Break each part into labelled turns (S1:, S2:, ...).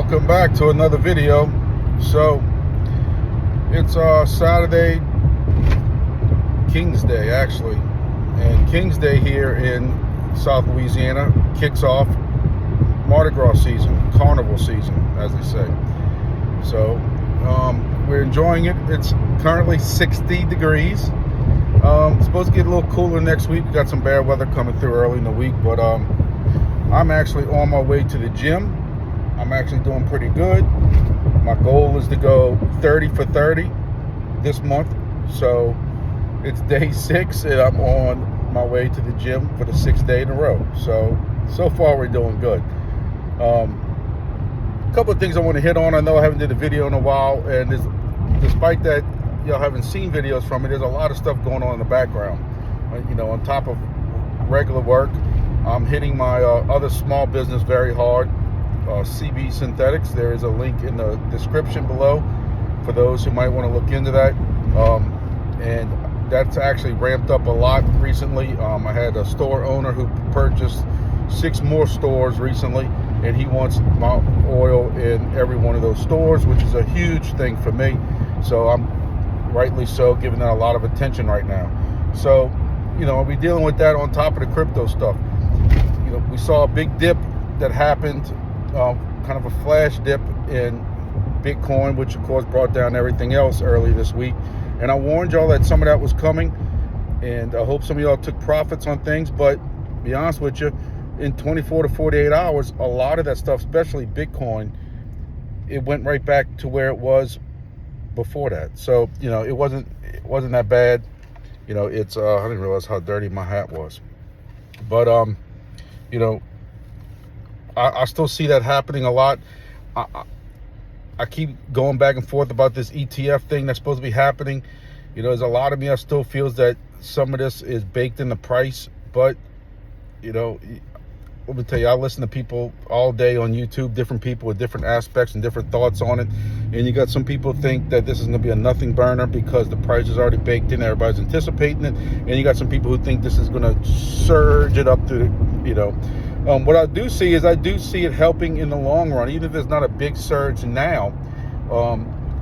S1: Welcome back to another video. So it's Saturday, King's Day actually, and King's Day here in South Louisiana kicks off Mardi Gras season, carnival season as they say. So we're enjoying it. It's currently 60 degrees. It's supposed to get a little cooler next week. We got some bad weather coming through early in the week, but I'm actually on my way to the gym. I'm actually doing pretty good. My goal is to go 30 for 30 this month. So it's day 6 and I'm on my way to the gym for the 6th day in a row. So far we're doing good. A couple of things I want to hit on. I know I haven't did a video in a while, and despite that y'all haven't seen videos from me, there's a lot of stuff going on in the background. You know, on top of regular work, I'm hitting my other small business very hard. CB Synthetics. There is a link in the description below for those who might want to look into that. And that's actually ramped up a lot recently. I had a store owner who purchased 6 more stores recently, and he wants my oil in every one of those stores, which is a huge thing for me. So I'm rightly so giving that a lot of attention right now. So, you know, we're dealing with that on top of the crypto stuff. You know, we saw a big dip that happened, kind of a flash dip in Bitcoin, which of course brought down everything else early this week. And I warned y'all that some of that was coming, and I hope some of y'all took profits on things. But to be honest with you, in 24 to 48 hours, a lot of that stuff, especially Bitcoin, it went right back to where it was before that. So, you know, it wasn't that bad. You know, it's I didn't realize how dirty my hat was. But you know, I still see that happening a lot. I keep going back and forth about this ETF thing that's supposed to be happening. You know, there's a lot of me that still feels that some of this is baked in the price. But, you know, let me tell you, I listen to people all day on YouTube, different people with different aspects and different thoughts on it. And you got some people think that this is going to be a nothing burner because the price is already baked in, everybody's anticipating it. And you got some people who think this is going to surge it up to, you know. What I do see is I do see it helping in the long run, even if there's not a big surge now.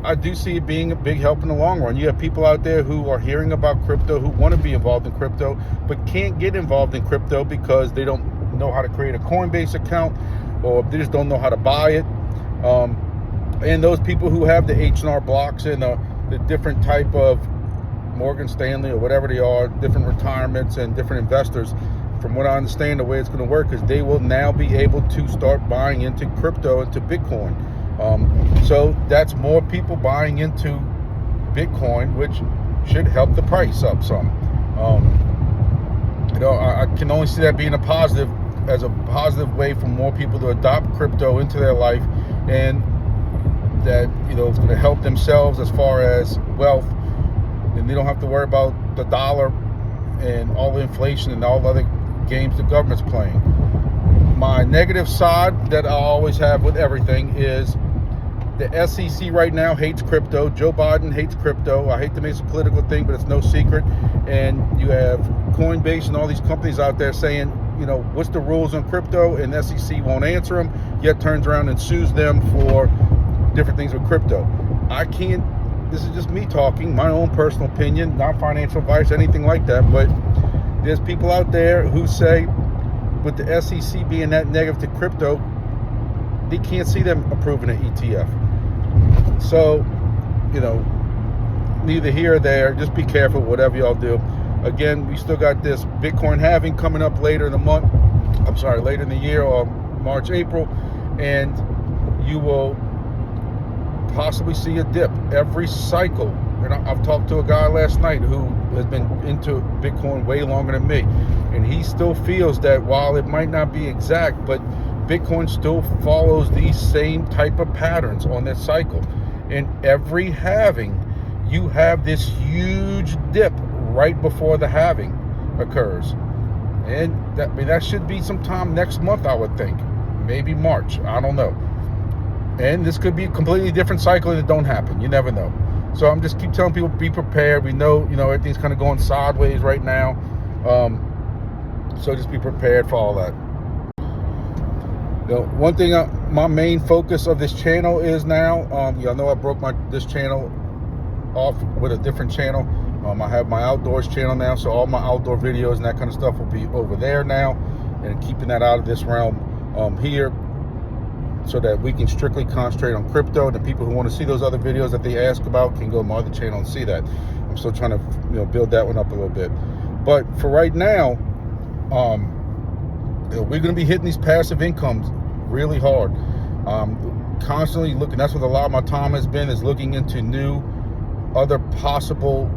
S1: I do see it being a big help in the long run. You have people out there who are hearing about crypto, who want to be involved in crypto, but can't get involved in crypto because they don't know how to create a Coinbase account, or they just don't know how to buy it. And those people who have the H&R blocks and the different type of Morgan Stanley or whatever they are, different retirements and different investors, from what I understand, the way it's going to work is they will now be able to start buying into crypto, into Bitcoin. So that's more people buying into Bitcoin, which should help the price up some. You know, I can only see that being a positive way for more people to adopt crypto into their life, and that, you know, it's going to help themselves as far as wealth, and they don't have to worry about the dollar and all the inflation and all the other games the government's playing. My negative side that I always have with everything is the SEC right now hates crypto. Joe Biden hates crypto. I hate to make this a political thing, but it's no secret. And you have Coinbase and all these companies out there saying, you know, what's the rules on crypto? And the SEC won't answer them, yet turns around and sues them for different things with crypto. I can't, this is just me talking, my own personal opinion, not financial advice, anything like that, but there's people out there who say, with the SEC being that negative to crypto, they can't see them approving an ETF. So, you know, neither here or there. Just be careful, whatever y'all do. Again, we still got this Bitcoin halving coming up later in the month. I'm sorry, later in the year, or March, April, and you will possibly see a dip every cycle. And I've talked to a guy last night who has been into Bitcoin way longer than me, and he still feels that while it might not be exact, but Bitcoin still follows these same type of patterns on that cycle. In every halving, you have this huge dip right before the halving occurs. And that should be sometime next month, I would think. Maybe March, I don't know. And this could be a completely different cycle and it don't happen. You never know. So I'm just keep telling people, be prepared. We know, you know, everything's kind of going sideways right now. So just be prepared for all that. One thing, my main focus of this channel is now, y'all know I broke this channel off with a different channel. I have my outdoors channel now, so all my outdoor videos and that kind of stuff will be over there now, and keeping that out of this realm here, so that we can strictly concentrate on crypto. And the people who want to see those other videos that they ask about can go to my other channel and see that. I'm still trying to build that one up a little bit, but for right now, we're going to be hitting these passive incomes really hard. Constantly looking. That's what a lot of my time has been, is looking into new, other possible,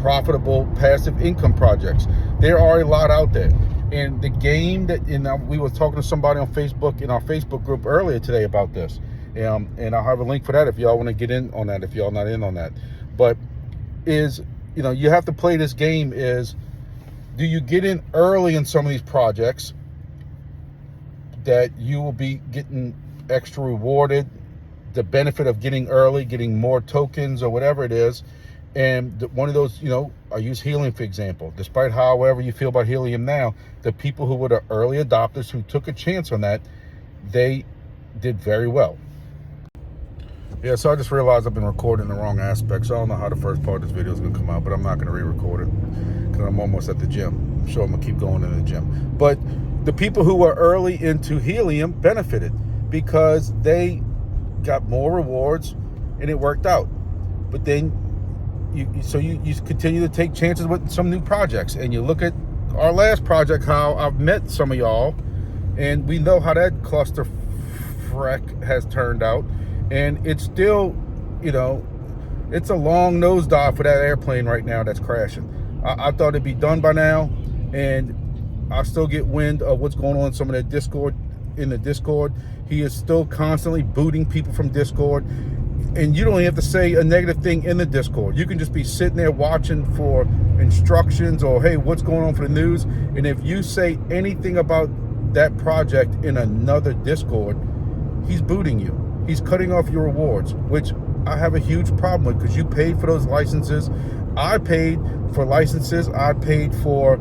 S1: profitable passive income projects. There are a lot out there. And the game that, we were talking to somebody on Facebook, in our Facebook group earlier today about this. And I'll have a link for that if y'all want to get in on that, if y'all not in on that. But you have to play this game is, do you get in early in some of these projects that you will be getting extra rewarded, the benefit of getting early, getting more tokens or whatever it is. And one of those, I use Helium for example. Despite however you feel about Helium now, the people who were the early adopters who took a chance on that, they did very well. Yeah, so I just realized I've been recording the wrong aspect, so I don't know how the first part of this video is going to come out, but I'm not going to re-record it because I'm almost at the gym. I'm sure I'm going to keep going in the gym. But the people who were early into Helium benefited because they got more rewards and it worked out. But then you continue to take chances with some new projects, and you look at our last project, how I've met some of y'all, and we know how that cluster freck has turned out. And it's still, it's a long nosedive for that airplane right now that's crashing. I thought it'd be done by now, and I still get wind of what's going on in some of that Discord. In the Discord, he is still constantly booting people from Discord, and you don't even have to say a negative thing in the Discord. You can just be sitting there watching for instructions, or hey, what's going on for the news, and if you say anything about that project in another Discord, he's booting you. He's cutting off your rewards, which I have a huge problem with, because you paid for those licenses. I paid for licenses. I paid for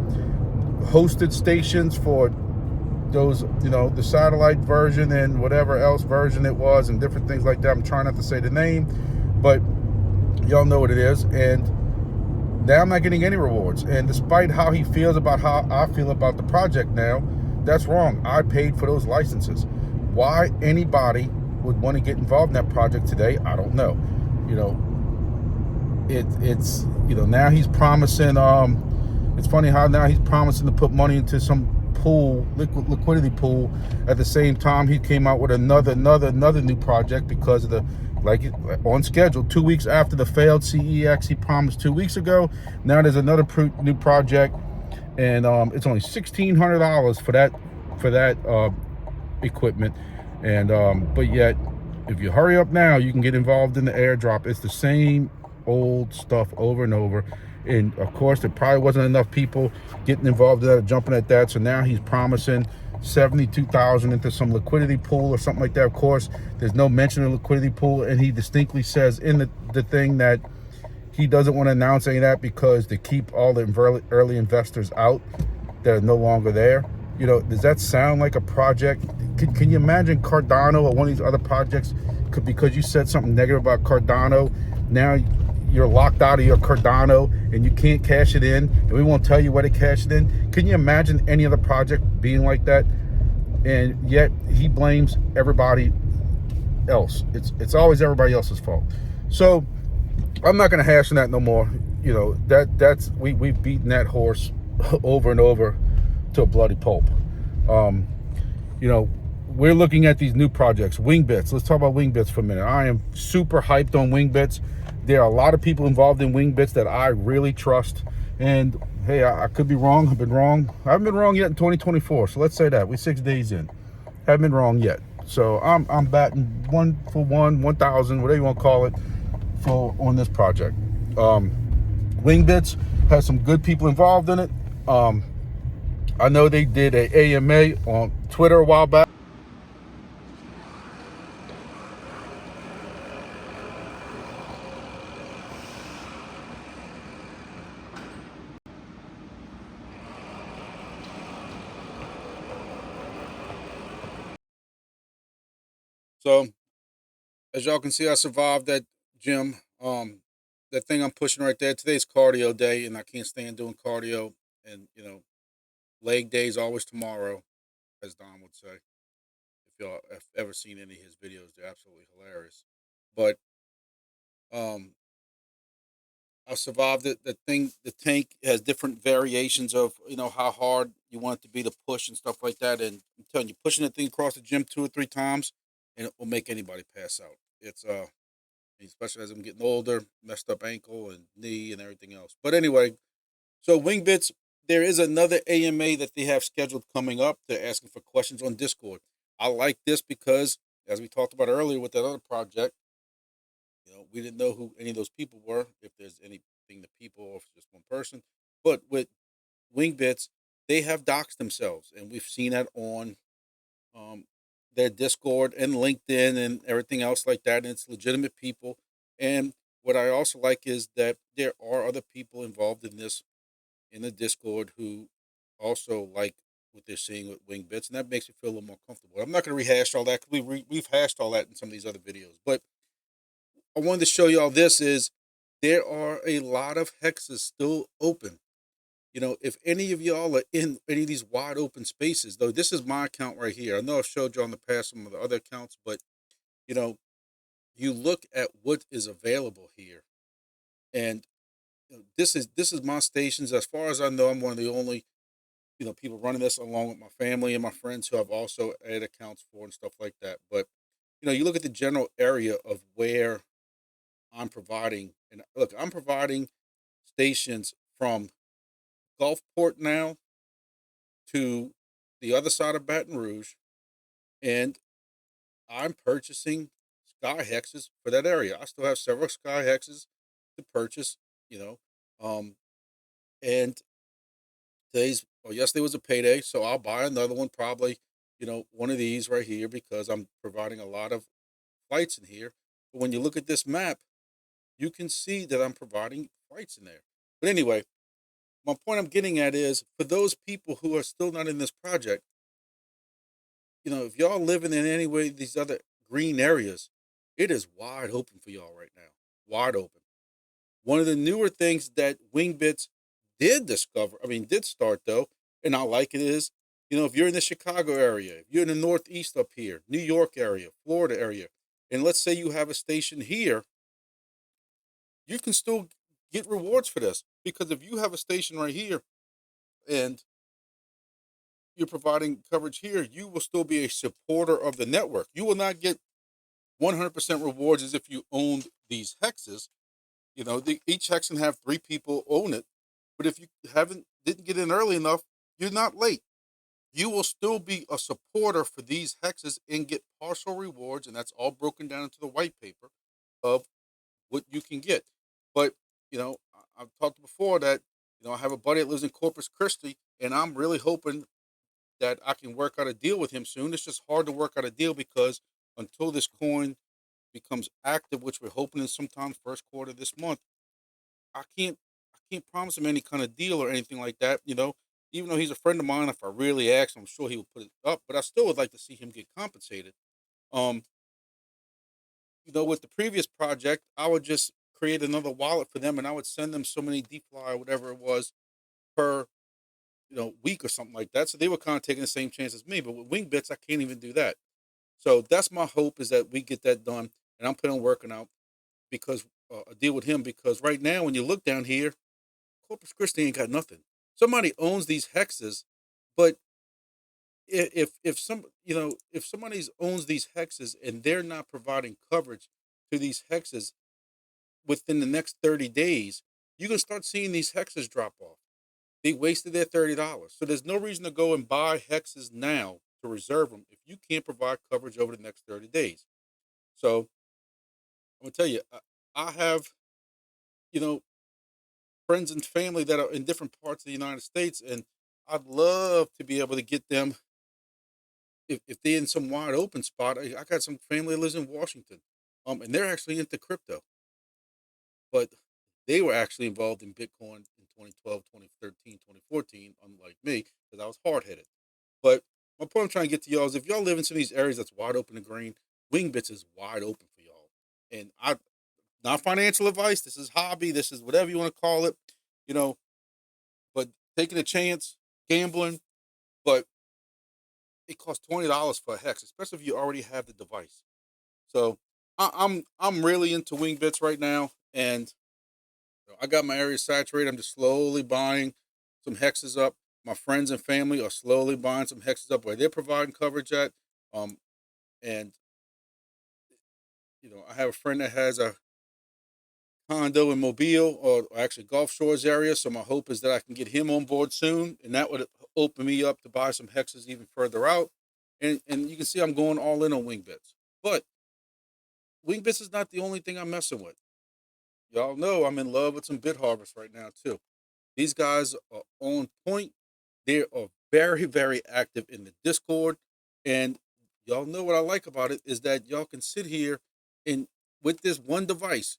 S1: hosted stations for those, the satellite version and whatever else version it was, and different things like that. I'm trying not to say the name, but y'all know what it is. And now I'm not getting any rewards. And despite how he feels about how I feel about the project now, that's wrong. I paid for those licenses. Why anybody would want to get involved in that project today, I don't know. It's now he's promising, it's funny how now he's promising to put money into some pool, liquidity pool. At the same time, he came out with another new project because of the, on schedule, 2 weeks after the failed CEX he promised 2 weeks ago. Now there's another new project, and it's only $1,600 for that equipment. And but yet, if you hurry up now, you can get involved in the airdrop. It's the same old stuff over and over. And of course, there probably wasn't enough people getting involved in that, jumping at that. So now he's promising 72,000 into some liquidity pool or something like that. Of course, there's no mention of liquidity pool, and he distinctly says in the thing that he doesn't want to announce any of that because to keep all the early investors out that are no longer there. Does that sound like a project? Can you imagine Cardano or one of these other projects because you said something negative about Cardano, now you're locked out of your Cardano and you can't cash it in, and we won't tell you where to cash it in? Can you imagine any other project being like that? And yet he blames everybody else. It's always everybody else's fault. So I'm not going to hash on that no more. We've beaten that horse over and over to a bloody pulp. We're looking at these new projects. Wingbits. Let's talk about Wingbits for a minute. I am super hyped on Wingbits. There are a lot of people involved in Wingbits that I really trust. And hey, I could be wrong. I've been wrong. I haven't been wrong yet in 2024. So let's say that we're 6 days in. Haven't been wrong yet. So I'm batting 1,000, whatever you want to call it, on this project. Wingbits has some good people involved in it. I know they did a AMA on Twitter a while back. So as y'all can see, I survived that gym. That thing I'm pushing right there. Today's cardio day, and I can't stand doing cardio. And leg day is always tomorrow, as Don would say. If y'all have ever seen any of his videos, they're absolutely hilarious. But um, I survived it. The tank has different variations of how hard you want it to be to push and stuff like that. And I'm telling you, pushing that thing across the gym 2 or 3 times, and it will make anybody pass out. It's especially as I'm getting older, messed up ankle and knee and everything else. But anyway, so Wingbits, there is another AMA that they have scheduled coming up. They're asking for questions on Discord. I like this because, as we talked about earlier with that other project, we didn't know who any of those people were, if there's anything to people or if it's just one person. But with Wingbits, they have doxed themselves, and we've seen that on um, their Discord and LinkedIn and everything else like that. And it's legitimate people. And what I also like is that there are other people involved in this in the Discord who also like what they're seeing with Wingbits, and that makes me feel a little more comfortable. I'm not going to rehash all that because we've hashed all that in some of these other videos, but I wanted to show y'all this is there are a lot of hexes still open. If any of y'all are in any of these wide open spaces, though, this is my account right here. I know I've showed you on the past some of the other accounts, but you know, you look at what is available here, and this is my stations. As far as I know, I'm one of the only people running this along with my family and my friends who I've also added accounts for and stuff like that. But you look at the general area of where I'm providing, and look, I'm providing stations from Gulfport now to the other side of Baton Rouge, and I'm purchasing sky hexes for that area. I still have several sky hexes to purchase, you know, um, and yesterday was a payday, so I'll buy another one, probably, one of these right here because I'm providing a lot of flights in here. But when you look at this map, you can see that I'm providing flights in there. But anyway, my point I'm getting at is for those people who are still not in this project, if y'all living in any way these other green areas, it is wide open for y'all right now. Wide open. One of the newer things that Wingbits did start though, and I like it is, if you're in the Chicago area, if you're in the Northeast up here, New York area, Florida area, and let's say you have a station here, you can still get rewards for this because if you have a station right here and you're providing coverage here, you will still be a supporter of the network. You will not get 100% rewards as if you owned these hexes. Each hex can have 3 people own it, but if you didn't get in early enough, you're not late. You will still be a supporter for these hexes and get partial rewards, and that's all broken down into the white paper of what you can get. But I've talked before that I have a buddy that lives in Corpus Christi, and I'm really hoping that I can work out a deal with him soon. It's just hard to work out a deal because until this coin becomes active, which we're hoping is sometime first quarter this month, I can't I can't promise him any kind of deal or anything like that. Even though he's a friend of mine, if I really ask, I'm sure he will put it up. But I still would like to see him get compensated. Um, with the previous project, I would just create another wallet for them, and I would send them so many defli or whatever it was per week or something like that. So they were kind of taking the same chance as me. But with Wingbits, I can't even do that. So that's my hope is that we get that done, and I'm planning on working out because a deal with him because right now when you look down here, Corpus Christi ain't got nothing. Somebody owns these hexes, but if somebody owns these hexes and they're not providing coverage to these hexes within the next 30 days, you can start seeing these hexes drop off. They wasted their $30. So there's no reason to go and buy hexes now to reserve them if you can't provide coverage over the next 30 days. So I'm gonna tell you, I have you know friends and family that are in different parts of the United States, and I'd love to be able to get them if they're in some wide open spot. I got some family that lives in Washington, and they're actually into crypto, but they were actually involved in Bitcoin in 2012, 2013, 2014, unlike me, because I was hard headed. But my point I'm trying to get to y'all is if y'all live in some of these areas that's wide open and green, Wingbits is wide open for y'all. And I not financial advice. This is hobby. This is whatever you want to call it, you know. But taking a chance, gambling. But it costs $20 for a hex, especially if you already have the device. So I'm really into Wingbits right now, and I got my area saturated. I'm just slowly buying some hexes up. My friends and family are slowly buying some hexes up where they're providing coverage at. Um, and I have a friend that has a condo in Mobile, or actually Gulf Shores area. So my hope is that I can get him on board soon, and that would open me up to buy some hexes even further out. And you can see I'm going all in on Wingbits, but Wingbits is not the only thing I'm messing with. Y'all know I'm in love with some Bitharvest right now too. These guys are on point. They are very, very active in the Discord. And y'all know what I like about it is that y'all can sit here and with this one device,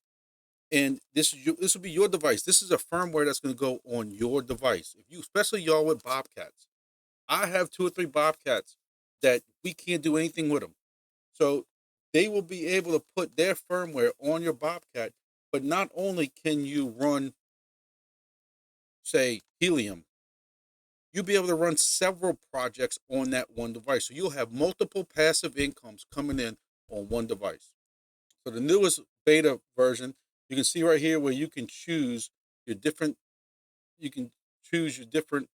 S1: and this will be your device. This is a firmware that's going to go on your device. If you, especially y'all with Bobcats, I have 2 or 3 Bobcats that we can't do anything with them. So they will be able to put their firmware on your Bobcat. But not only can you run, say, Helium, you'll be able to run several projects on that one device. So you'll have multiple passive incomes coming in on one device. So the newest beta version, you can see right here where you can choose your different, you can choose your different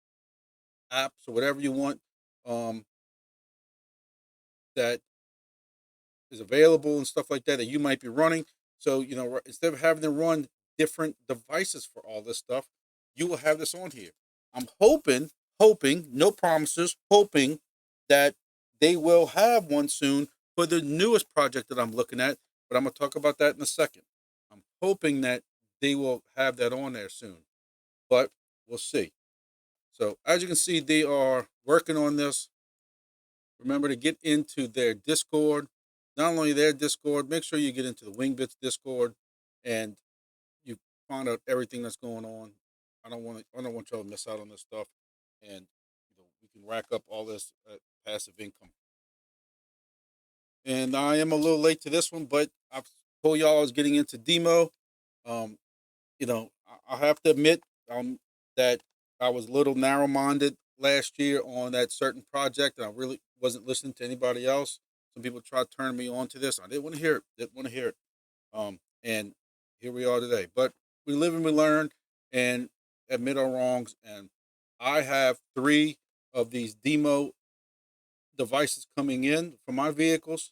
S1: apps or whatever you want, that is available and stuff like that that you might be running. So instead of having to run different devices for all this stuff, you will have this on here. I'm hoping, no promises, hoping that they will have one soon for the newest project that I'm looking at. But I'm gonna talk about that in a second. I'm hoping that they will have that on there soon, but we'll see. So as you can see, they are working on this. Remember to get into their Discord. Not only their Discord, make sure you get into the Wingbits Discord and you find out everything that's going on. I don't want y'all to miss out on this stuff, and we can rack up all this passive income. And I am a little late to this one, but I told y'all I was getting into DIMO. Um, I have to admit that I was a little narrow minded last year on that certain project, and I really wasn't listening to anybody else. Some people tried to turn me on to this. I didn't want to hear it. Didn't want to hear it. And here we are today. But we live and we learn, and admit our wrongs. And I have 3 of these demo devices coming in for my vehicles.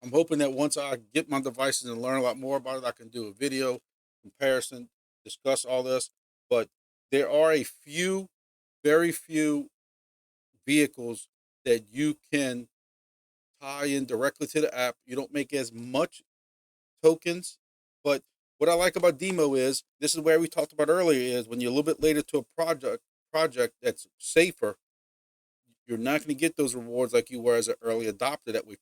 S1: I'm hoping that once I get my devices and learn a lot more about it, I can do a video comparison, discuss all this. But there are a few, very few vehicles that you can tie in directly to the app. You don't make as much tokens, but what I like about Demo is this is where we talked about earlier is when you're a little bit later to a project that's safer, you're not going to get those rewards like you were as an early adopter that we're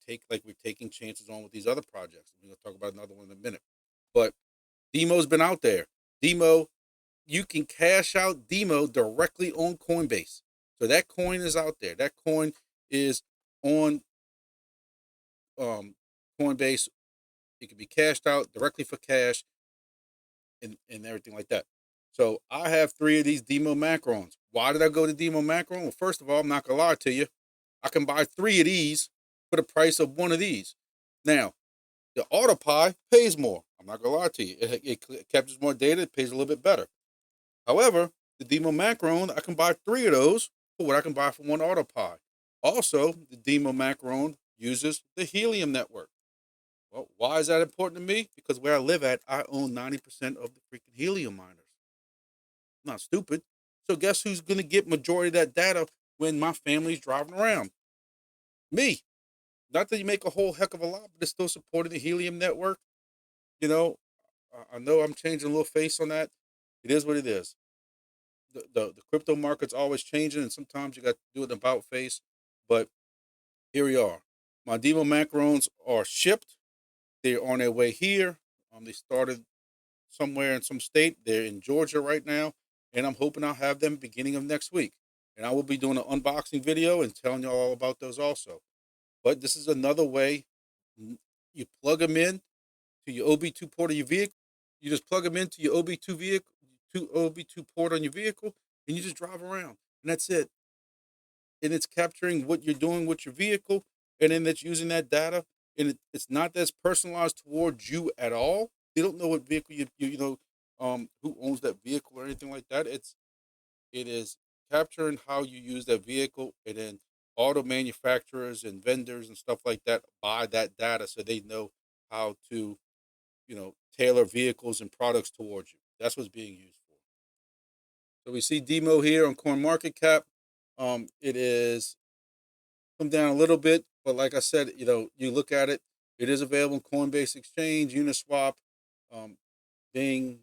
S1: taking chances on with these other projects. We're going to talk about another one in a minute. But Demo's been out there. Demo, you can cash out Demo directly on Coinbase. So that coin is out there. That coin is on Coinbase. It can be cashed out directly for cash and everything like that. So I have 3 of these Demo Macrons. Why did I go to Demo Macron? Well, first of all, I'm not gonna lie to you. I can buy 3 of these for the price of 1 of these. Now, the AutoPi pays more. I'm not gonna lie to you. It captures more data. It pays a little bit better. However, the Demo Macron, I can buy 3 of those for what I can buy for 1 AutoPi. Also, the Demo Macron uses the Helium network. Well, why is that important to me? Because where I live at, I own 90% of the freaking Helium miners. I'm not stupid. So guess who's going to get majority of that data when my family's driving around? Me. Not that you make a whole heck of a lot, but it's still supporting the Helium network. You know, I know I'm changing a little face on that. It is what it is. The crypto market's always changing, and sometimes you got to do an about face. But here we are. My Devo macarons are shipped. They're on their way here. They started somewhere in some state. They're in Georgia right now, and I'm hoping I'll have them beginning of next week. And I will be doing an unboxing video and telling you all about those also. But this is another way. You plug them in to your OB2 port of your vehicle. You just plug them into your OB2 vehicle, to OB2 port on your vehicle, and you just drive around, and that's it. And it's capturing what you're doing with your vehicle, and then it's using that data, and it's not that's personalized towards you at all. You don't know what vehicle who owns that vehicle or anything like that. It is capturing how you use that vehicle, and then auto manufacturers and vendors and stuff like that buy that data so they know how to tailor vehicles and products towards you. That's what's being used for. So we see DIMO here on Coin Market Cap. It is come down a little bit, but like I said, you look at it, it is available in Coinbase Exchange, Uniswap, um, Bing.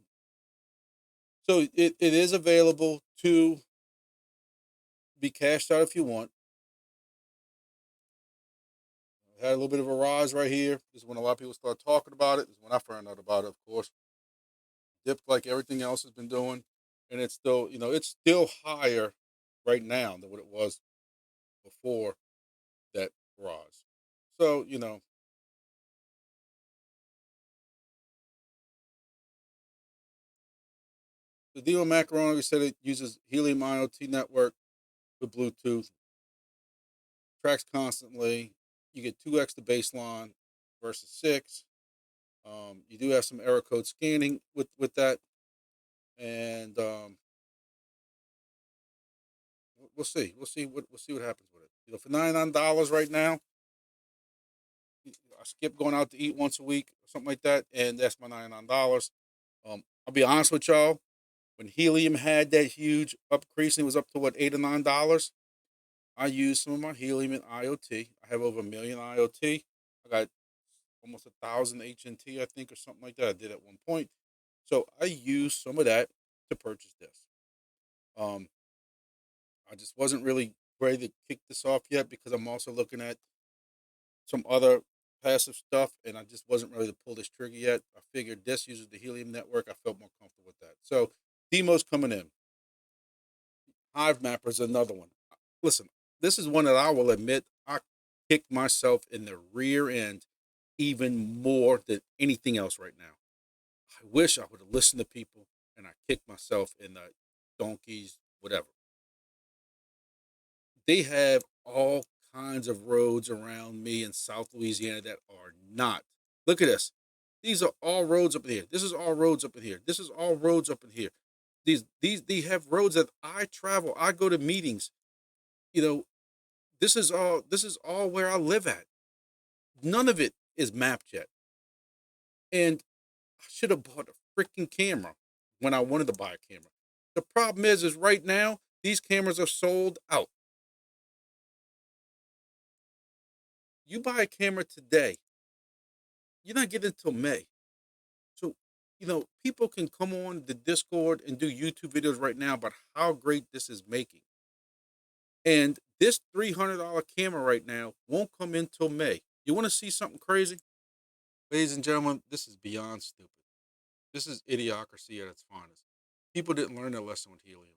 S1: So it is available to be cashed out if you want. Had a little bit of a rise right here. This is when a lot of people start talking about it. This is when I found out about it, of course. Dipped like everything else has been doing, and it's still higher right now than what it was before that rise. So the DIMO macaroni, we said it uses Helium IoT network with Bluetooth, tracks constantly. You get 2x the baseline versus 6. You do have some error code scanning with that, and we'll see. We'll see what happens with it. For $99 right now, I skip going out to eat once a week or something like that, and that's my $99. I'll be honest with y'all. When Helium had that huge increase, it was up to what $8 or $9. I use some of my Helium in IoT. I have over 1 million IoT. I got almost 1,000 HNT, I think, or something like that. I did at one point. So I use some of that to purchase this. Um, I just wasn't really ready to kick this off yet because I'm also looking at some other passive stuff, and I just wasn't ready to pull this trigger yet. I figured this uses the Helium network. I felt more comfortable with that. So Demo's coming in. Hivemapper is another one. Listen, this is one that I will admit I kicked myself in the rear end even more than anything else right now. I wish I would have listened to people and I kicked myself in the donkeys, whatever. They have all kinds of roads around me in South Louisiana that are not. Look at this. These are all roads up in here. This is all roads up in here. This is all roads up in here. These they have roads that I travel. I go to meetings. You know, this is all where I live at. None of it is mapped yet. And I should have bought a freaking camera when I wanted to buy a camera. The problem is right now these cameras are sold out. You buy a camera today, you're not getting it until May. So, people can come on the Discord and do YouTube videos right now about how great this is making. And this $300 camera right now won't come in till May. You want to see something crazy? Ladies and gentlemen, this is beyond stupid. This is idiocracy at its finest. People didn't learn their lesson with Helium.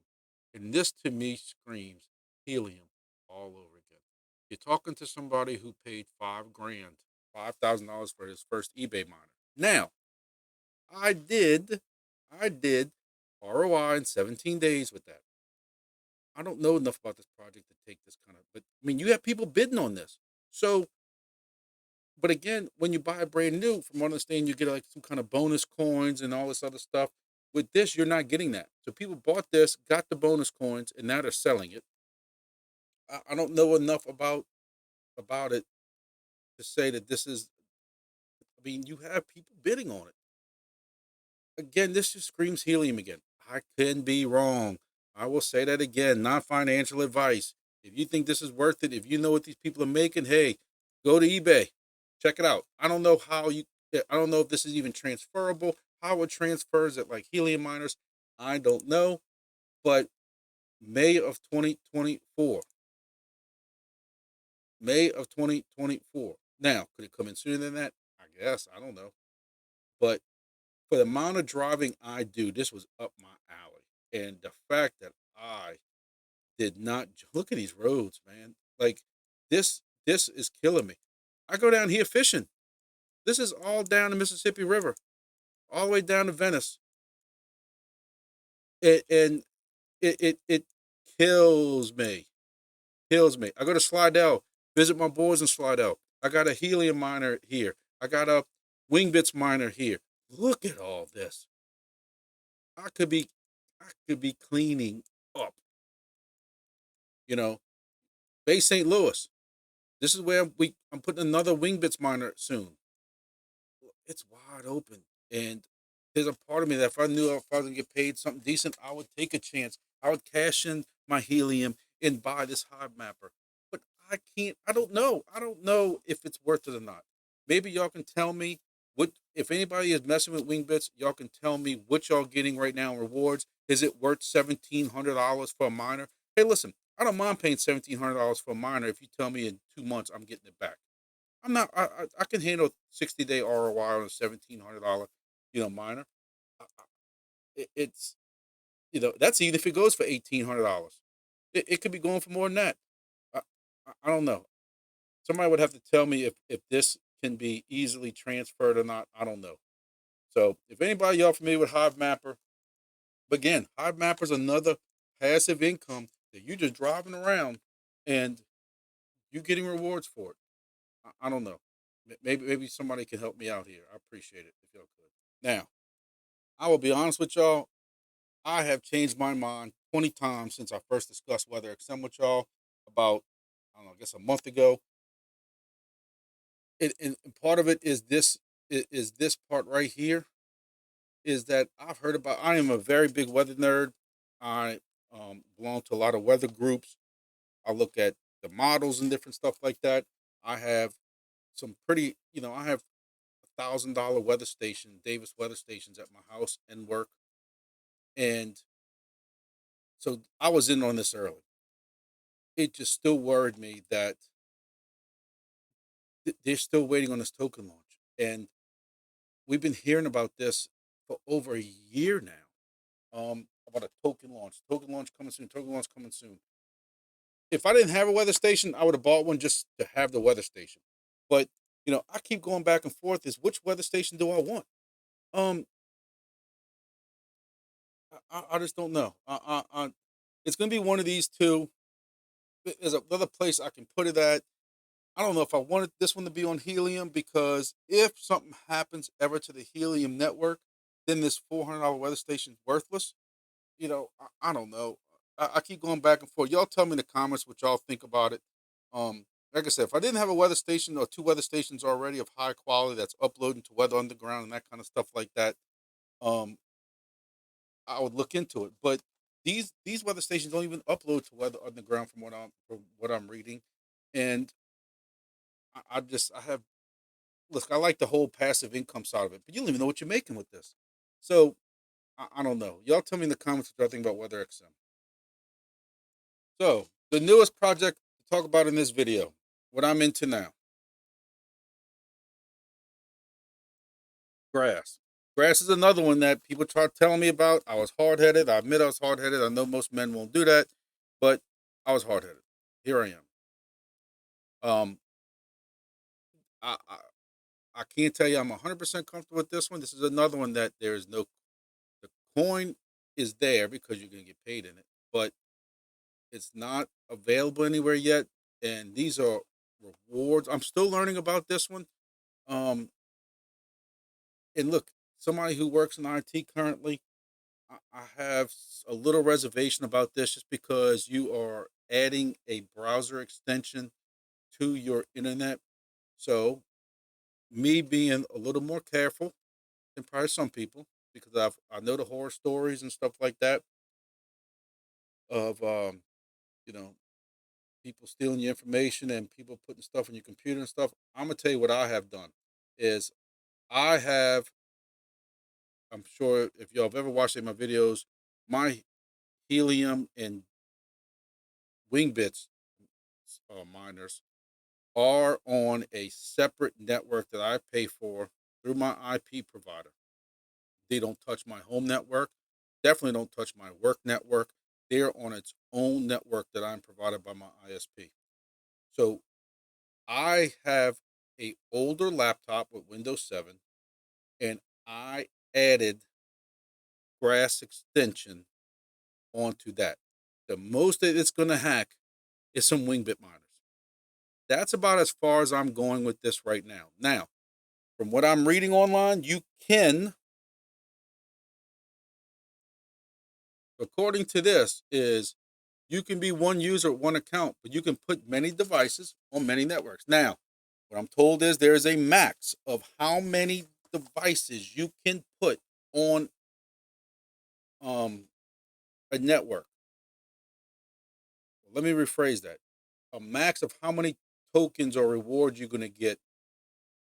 S1: And this to me screams Helium all over again. You're talking to somebody who paid 5 grand, $5,000 for his first eBay miner. Now, I did, I did ROI in 17 days with that. I don't know enough about this project to take this kind of, but I mean, you have people bidding on this. So, but again, when you buy a brand new, from what I understand, you get like some kind of bonus coins and all this other stuff. With this, you're not getting that. So people bought this, got the bonus coins, and now they're selling it. I don't know enough about it to say that this is. I mean, you have people bidding on it. Again, this just screams Helium again. I can be wrong. I will say that again. Not financial advice. If you think this is worth it, if you know what these people are making, hey, go to eBay, check it out. I don't know how you. I don't know if this is even transferable. How it transfers at like Helium miners, I don't know. But May of 2024. May of 2024. Now, could it come in sooner than that? I guess. I don't know. But for the amount of driving I do, this was up my alley. And the fact that I did not look at these roads, man. Like this this is killing me. I go down here fishing. This is all down the Mississippi River, all the way down to Venice, and it kills me. Kills me. I go to Slidell, visit my boys in Slidell. I got a Helium miner here. I got a Wingbits miner here. Look at all this. I could be I could be cleaning up. You know, Bay St. Louis. This is where I'm putting another Wingbits miner soon. It's wide open. And there's a part of me that if I knew if I was gonna get paid something decent, I would take a chance. I would cash in my Helium and buy this Hivemapper. But I can't. I don't know. I don't know if it's worth it or not. Maybe y'all can tell me what if anybody is messing with Wingbits. Y'all can tell me what y'all getting right now in rewards. Is it worth $1,700 for a miner? Hey, listen, I don't mind paying $1,700 for a miner if you tell me in 2 months I'm getting it back. I'm not. I can handle 60-day ROI on a $1,700, miner. It's that's even if it goes for $1,800. It could be going for more than that. I, I don't know. Somebody would have to tell me if this can be easily transferred or not. I don't know. So if anybody y'all familiar with Hivemapper, but again, Hivemapper is another passive income that you're just driving around and you getting rewards for it. I don't know. Maybe somebody can help me out here. I appreciate it if y'all could. Now, I will be honest with y'all. I have changed my mind 20 times since I first discussed WeatherXM with y'all about, I don't know, I guess a month ago. And part of it is this part right here is that I've heard about. I am a very big weather nerd. I belong to a lot of weather groups. I look at the models and different stuff like that. I have some pretty, I have $1,000 weather station, Davis weather stations at my house and work. And so I was in on this early. It just still worried me that they're still waiting on this token launch. And we've been hearing about this for over a year now. About a token launch coming soon, token launch coming soon. If I didn't have a weather station, I would have bought one just to have the weather station. But I keep going back and forth. Is which weather station do I want? Um, I just don't know. It's going to be one of these two. There's another place I can put it at. I don't know if I wanted this one to be on Helium because if something happens ever to the Helium network, then this $400 weather station is worthless. I don't know. I keep going back and forth. Y'all tell me in the comments what y'all think about it. Like I said, if I didn't have a weather station or two weather stations already of high quality that's uploading to Weather Underground and that kind of stuff like that, um, I would look into it. But these weather stations don't even upload to Weather Underground from what I'm reading, and I have look. I like the whole passive income side of it, but you don't even know what you're making with this. So I don't know. Y'all tell me in the comments what y'all think about WeatherXM. So the newest project to talk about in this video, what I'm into now, grass. Grass is another one that people try telling me about. I was hard headed. I admit I was hard headed. I know most men won't do that, but I was hard headed. Here I am. Um, I I can't tell you I'm 100% comfortable with this one. This is another one that there is no the coin is there because you're going to get paid in it, but it's not available anywhere yet. And these are rewards. I'm still learning about this one. Um, and look, somebody who works in IT currently, I have a little reservation about this just because you are adding a browser extension to your internet. So, me being a little more careful than probably some people, because I know the horror stories and stuff like that of you know people stealing your information and people putting stuff on your computer and stuff. I'm gonna tell you what I have done is I have. I'm sure if y'all have ever watched any of my videos, my Helium and Wingbits miners are on a separate network that I pay for through my IP provider. They don't touch my home network. Definitely don't touch my work network. They're on its own network that I'm provided by my ISP. So I have a older laptop with Windows 7, and I added Grass extension onto that. The most that it's going to hack is some Wingbit miners. That's about as far as I'm going with this right now. Now, from what I'm reading online, you can, according to this, is you can be one user, one account, but you can put many devices on many networks. Now, what I'm told is there is a max of how many devices you can put on um, a network. Let me rephrase that. A max of how many tokens or rewards you're going to get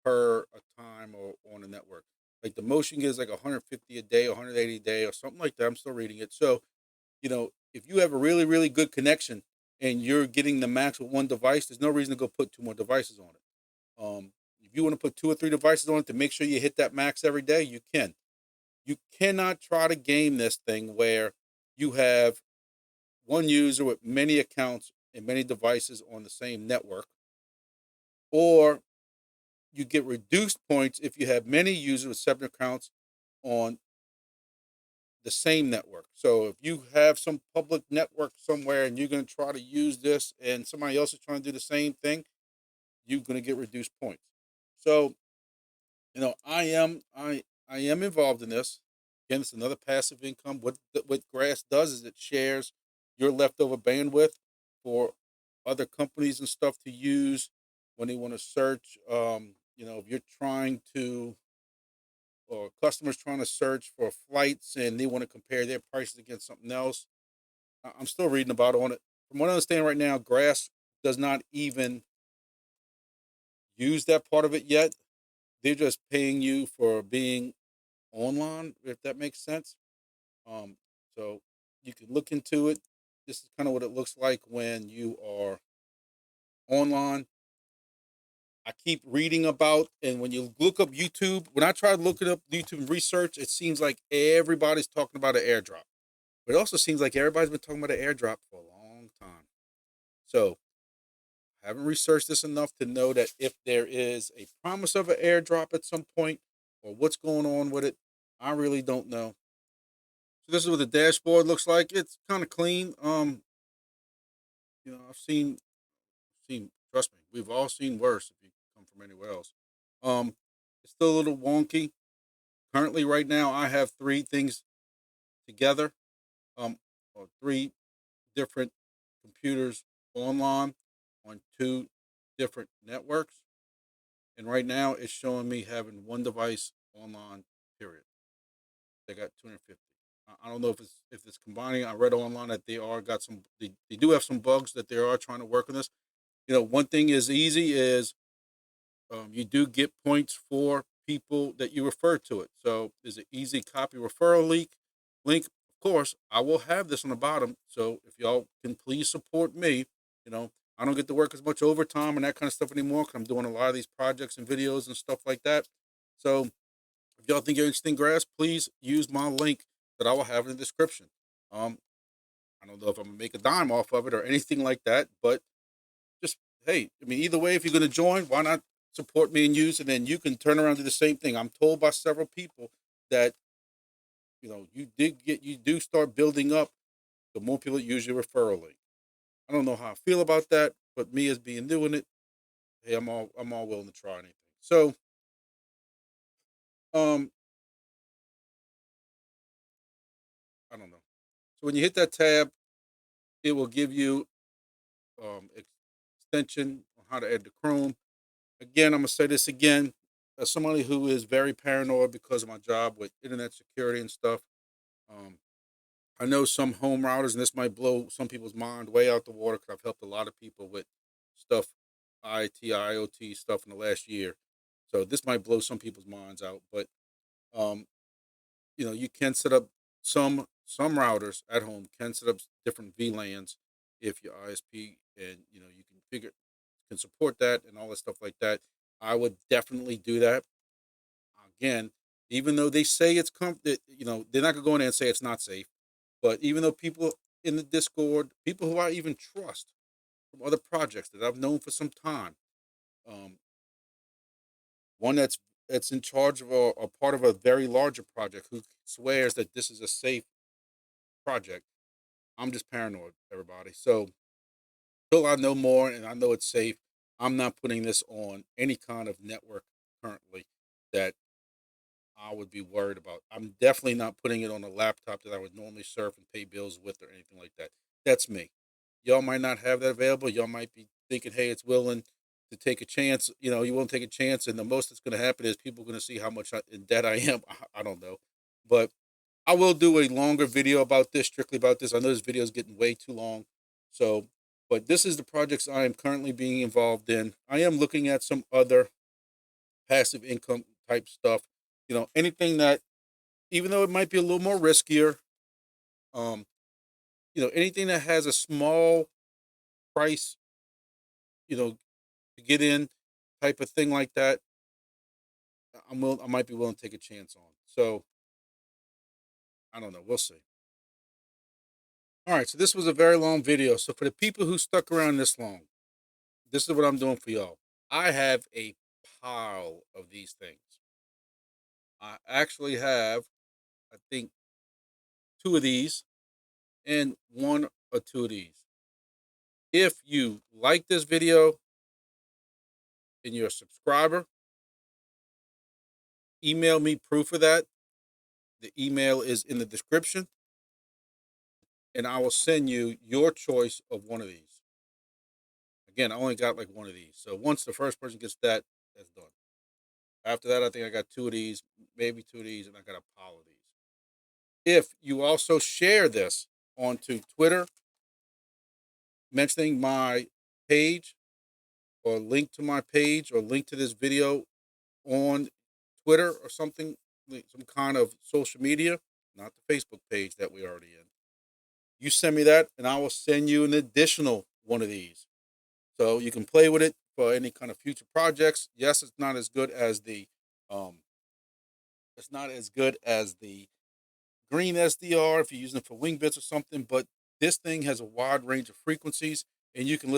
S1: per a time or on a network. Like the motion is like 150 a day, 180 a day, or something like that. I'm still reading it. So, if you have a really, really good connection and you're getting the max with one device, there's no reason to go put two more devices on it. If you want to put two or three devices on it to make sure you hit that max every day, you can. You cannot try to game this thing where you have one user with many accounts and many devices on the same network, or you get reduced points if you have many users with separate accounts on the same network. So if you have some public network somewhere and you're going to try to use this and somebody else is trying to do the same thing, you're going to get reduced points. So, I am involved in this. Again, it's another passive income. What Grass does is it shares your leftover bandwidth for other companies and stuff to use when they want to search. If you're trying to, or customers trying to search for flights and they want to compare their prices against something else. I'm still reading about on it. From what I understand right now, Grass does not even use that part of it yet. They're just paying you for being online, if that makes sense. Um, so you can look into it. This is kind of what it looks like when you are online. I keep reading about, and when you look up YouTube, when I try looking up YouTube research, it seems like everybody's talking about an airdrop. But it also seems like everybody's been talking about an airdrop for a long time. So I haven't researched this enough to know that if there is a promise of an airdrop at some point or what's going on with it. I really don't know. So this is what the dashboard looks like. It's kind of clean. I've seen trust me, we've all seen worse if you come from anywhere else. Um, it's still a little wonky. Currently right now I have three things together. Or three different computers online on two different networks. And right now it's showing me having one device online, period. They got 250. I don't know if it's combining. I read online that they do have some bugs that they are trying to work on this. One thing is easy is you do get points for people that you refer to it. So there's an easy copy referral link. Of course, I will have this on the bottom. So if y'all can please support me, I don't get to work as much overtime and that kind of stuff anymore because I'm doing a lot of these projects and videos and stuff like that. So if y'all think you're interested in Grass, please use my link that I will have in the description. Um, I don't know if I'm gonna make a dime off of it or anything like that, but just hey, I mean, either way, if you're going to join, why not support me and use, and then you can turn around and do the same thing. I'm told by several people that you do start building up the more people that use your referral link. I don't know how I feel about that, but me as being new in it, hey, I'm all willing to try anything. So um, I don't know. So when you hit that tab, it will give you extension on how to add the Chrome. Again, I'm gonna say this again. As somebody who is very paranoid because of my job with internet security and stuff, um, I know some home routers, and this might blow some people's mind way out the water because I've helped a lot of people with stuff, IoT stuff in the last year. So this might blow some people's minds out, but um, you can set up some routers at home can set up different VLANs if your ISP and you can support that and all that stuff like that. I would definitely do that. Again, even though they say they're not gonna go in there and say it's not safe. But even though people in the Discord, people who I even trust from other projects that I've known for some time, um, one that's in charge of a part of a very larger project, who swears that this is a safe project. I'm just paranoid, everybody. So till I know more and I know it's safe, I'm not putting this on any kind of network currently that I would be worried about. I'm definitely not putting it on a laptop that I would normally surf and pay bills with or anything like that. That's me. Y'all might not have that available. Y'all might be thinking, hey, it's willing to take a chance. You know, you won't take a chance, and the most that's going to happen is people are going to see how much in debt I am. I don't know. But I will do a longer video about this, strictly about this. I know this video is getting way too long. So, but this is the projects I am currently being involved in. I am looking at some other passive income type stuff. You know, anything that, even though it might be a little more riskier, um, anything that has a small price, to get in, type of thing like that, I might be willing to take a chance on. So I don't know. We'll see. All right. So this was a very long video. So for the people who stuck around this long, this is what I'm doing for y'all. I have a pile of these things. I actually have, I think, two of these and one or two of these. If you like this video and you're a subscriber, email me proof of that. The email is in the description, and I will send you your choice of one of these. Again, I only got like one of these. So once the first person gets that, that's done. After that, I think I got two of these, maybe two of these, and I got a pile of these. If you also share this onto Twitter, mentioning my page or link to my page or link to this video on Twitter or something, some kind of social media, not the Facebook page that we already in. You send me that, and I will send you an additional one of these, so you can play with it for any kind of future projects. Yes, it's not as good as um, the green SDR if you're using it for Wingbits or something, but this thing has a wide range of frequencies, and you can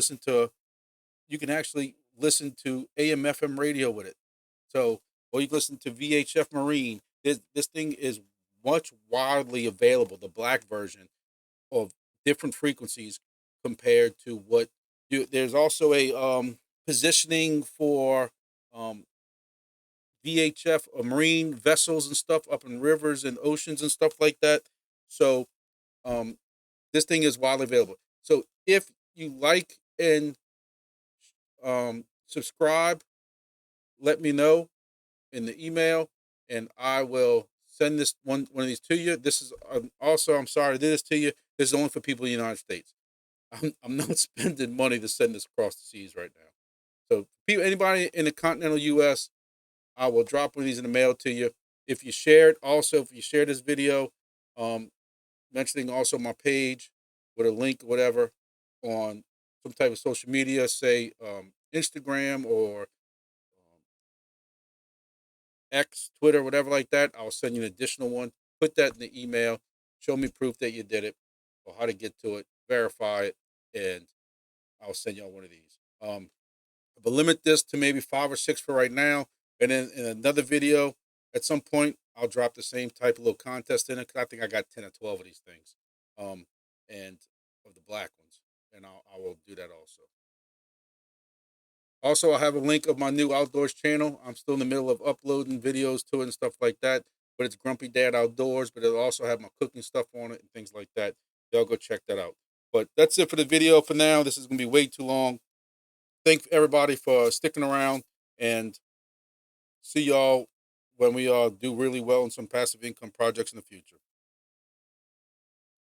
S1: actually listen to AM FM radio with it. So, or you can listen to VHF Marine. This thing is much widely available, the black version of different frequencies compared to what you. There's also a positioning for um, VHF or marine vessels and stuff up in rivers and oceans and stuff like that. So um, this thing is widely available. So if you like and subscribe, let me know in the email, and I will send this one of these to you. This is also, I'm sorry to do this to you. This is only for people in the United States. I'm not spending money to send this across the seas right now. So anybody in the continental U.S., I will drop one of these in the mail to you. If you share it, also if you share this video, um, mentioning also my page with a link, whatever, on some type of social media, say Instagram or X, Twitter, whatever like that, I'll send you an additional one. Put that in the email. Show me proof that you did it or how to get to it. Verify it, and I'll send y'all one of these. But limit this to maybe 5 or 6 for right now, and then in another video, at some point, I'll drop the same type of little contest in it. Cause I think I got 10 or 12 of these things, and of the black ones, and I will do that also. Also, I have a link of my new outdoors channel. I'm still in the middle of uploading videos to it and stuff like that. But it's Grumpy Dad Outdoors, but it'll also have my cooking stuff on it and things like that. Y'all go check that out. But that's it for the video for now. This is going to be way too long. Thank everybody for sticking around, and see y'all when we do really well in some passive income projects in the future.